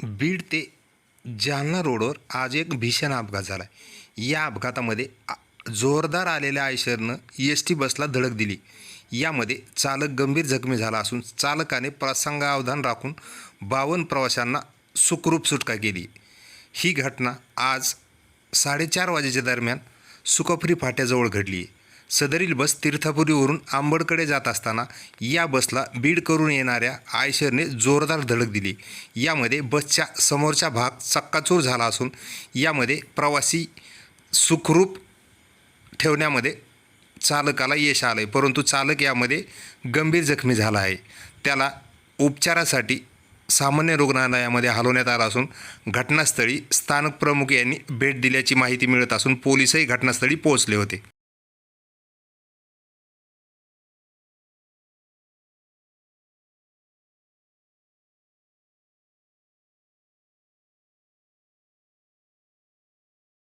बीड ते जालना रोडवर आज एक भीषण अपघात झाला. या अपघातामध्ये जोरदार आलेल्या आयशरनं एस टी बसला धडक दिली. यामध्ये चालक गंभीर जखमी झाला असून चालकाने प्रसंगावधान राखून 52 प्रवाशांना सुखरूप सुटका केली. ही घटना आज 4:30 वाजेच्या दरम्यान सुखोपरी फाट्याजवळ घडली. सदरील बस तीर्थपुरीवरून आंबडकडे जात असताना या बसला बीड करून येणाऱ्या आयशरने जोरदार धडक दिली. यामध्ये बसच्या समोरचा भाग चक्काचूर झाला असून यामध्ये प्रवासी सुखरूप ठेवण्यामध्ये चालकाला यश आलं आहे, परंतु चालक यामध्ये गंभीर जखमी झाला आहे. त्याला उपचारासाठी सामान्य रुग्णालयामध्ये हलवण्यात आलं असून घटनास्थळी स्थानक प्रमुख यांनी भेट दिल्याची माहिती मिळत असून पोलीसही घटनास्थळी पोहोचले होते.